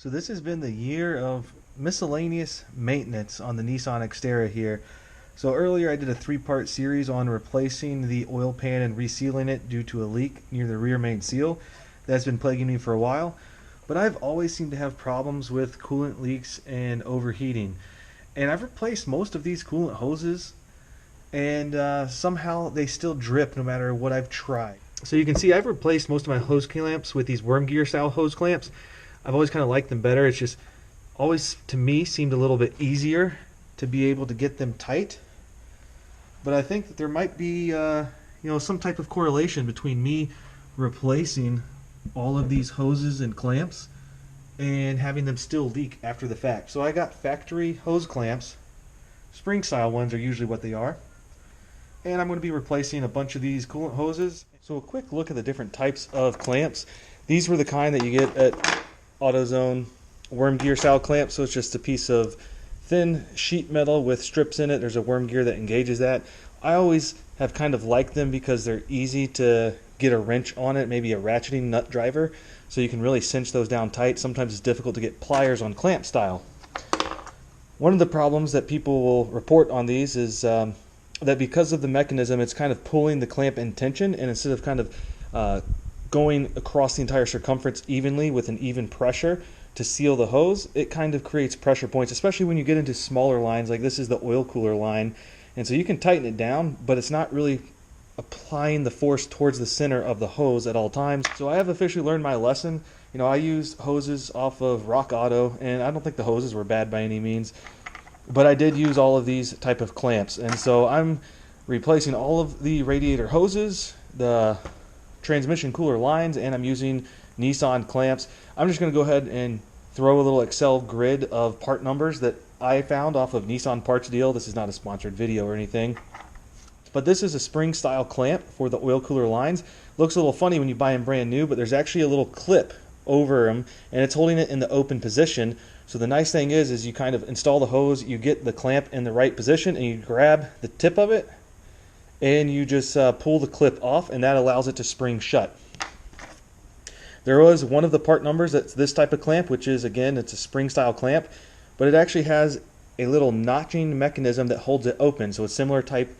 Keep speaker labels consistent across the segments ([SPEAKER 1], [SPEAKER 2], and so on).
[SPEAKER 1] So this has been the year of miscellaneous maintenance on the Nissan Xterra here. So earlier I did a three-part series on replacing the oil pan and resealing it due to a leak near the rear main seal. That's been plaguing me for a while. But I've always seemed to have problems with coolant leaks and overheating. And I've replaced most of these coolant hoses, and somehow they still drip no matter what I've tried. So you can see I've replaced most of my hose clamps with these worm gear style hose clamps. I've always kind of liked them better. It's just always, to me, seemed a little bit easier to be able to get them tight. But I think that there might be, some type of correlation between me replacing all of these hoses and clamps and having them still leak after the fact. So I got factory hose clamps. Spring style ones are usually what they are. And I'm going to be replacing a bunch of these coolant hoses. So a quick look at the different types of clamps. These were the kind that you get at AutoZone worm gear style clamp. So it's just a piece of thin sheet metal with strips in it. There's a worm gear that engages that. I always have kind of liked them because they're easy to get a wrench on it, maybe a ratcheting nut driver, so you can really cinch those down tight. Sometimes it's difficult to get pliers on clamp style. One of the problems that people will report on these is that because of the mechanism, it's kind of pulling the clamp in tension, and instead of kind of going across the entire circumference evenly with an even pressure to seal the hose, it kind of creates pressure points, especially when you get into smaller lines. Like this is the oil cooler line, and so you can tighten it down, but it's not really applying the force towards the center of the hose at all times. So I have officially learned my lesson. I used hoses off of Rock Auto, and I don't think the hoses were bad by any means, but I did use all of these type of clamps. And so I'm replacing all of the radiator hoses, the transmission cooler lines, and I'm using Nissan clamps. I'm just going to go ahead and throw a little Excel grid of part numbers that I found off of Nissan Parts Deal. This is not a sponsored video or anything, but this is a spring style clamp for the oil cooler lines. Looks a little funny when you buy them brand new, but there's actually a little clip over them, and it's holding it in the open position. So the nice thing is you kind of install the hose, you get the clamp in the right position, and you grab the tip of it, and you just pull the clip off, and that allows it to spring shut. There was one of the part numbers that's this type of clamp, which is, again, it's a spring style clamp, but it actually has a little notching mechanism that holds it open. So it's similar type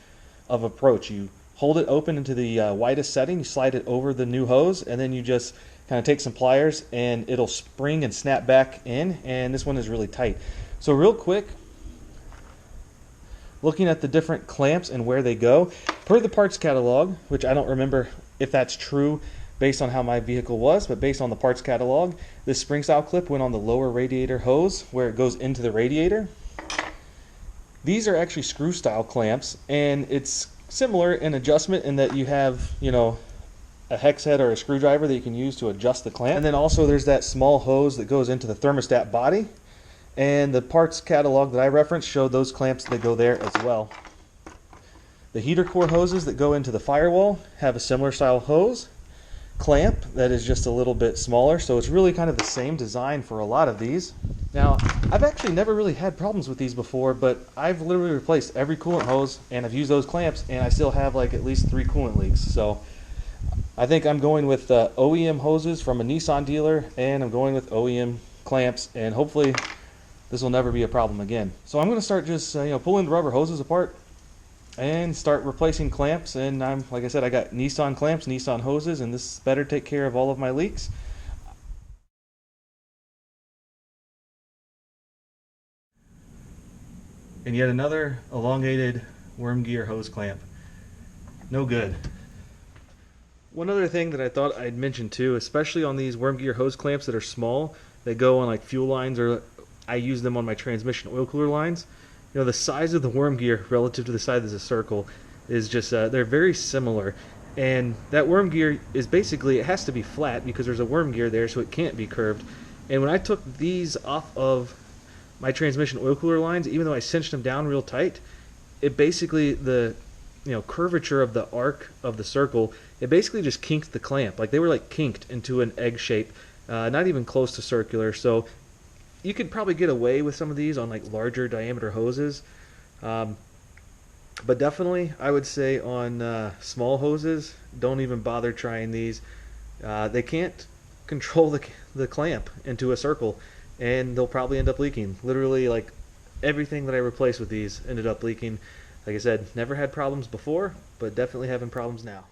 [SPEAKER 1] of approach. You hold it open into the widest setting, you slide it over the new hose, and then you just kind of take some pliers and it'll spring and snap back in, and this one is really tight. So real quick, looking at the different clamps and where they go, per the parts catalog, which I don't remember if that's true based on how my vehicle was, but based on the parts catalog, this spring style clip went on the lower radiator hose where it goes into the radiator. These are actually screw style clamps, and it's similar in adjustment in that you have, a hex head or a screwdriver that you can use to adjust the clamp. And then also there's that small hose that goes into the thermostat body, and the parts catalog that I referenced showed those clamps that go there as well. The heater core hoses that go into the firewall have a similar style hose clamp that is just a little bit smaller, so it's really kind of the same design for a lot of these. Now, I've actually never really had problems with these before, but I've literally replaced every coolant hose, and I've used those clamps, and I still have like at least 3 coolant leaks. So I think I'm going with OEM hoses from a Nissan dealer, and I'm going with OEM clamps, and hopefully this will never be a problem again. So I'm going to start just pulling the rubber hoses apart and start replacing clamps. And like I said, I got Nissan clamps, Nissan hoses, and this better take care of all of my leaks. And yet another elongated worm gear hose clamp. No good. One other thing that I thought I'd mention too, especially on these worm gear hose clamps that are small, they go on like fuel lines, or I use them on my transmission oil cooler lines. The size of the worm gear relative to the size of the circle is just, they're very similar. And that worm gear is basically, it has to be flat because there's a worm gear there, so it can't be curved. And when I took these off of my transmission oil cooler lines, even though I cinched them down real tight, it basically, the curvature of the arc of the circle, it basically just kinked the clamp. Like they were like kinked into an egg shape, not even close to circular. So you could probably get away with some of these on like larger diameter hoses, but definitely I would say on small hoses, don't even bother trying these. They can't control the clamp into a circle, and they'll probably end up leaking. Literally, like, everything that I replaced with these ended up leaking. Like I said, never had problems before, but definitely having problems now.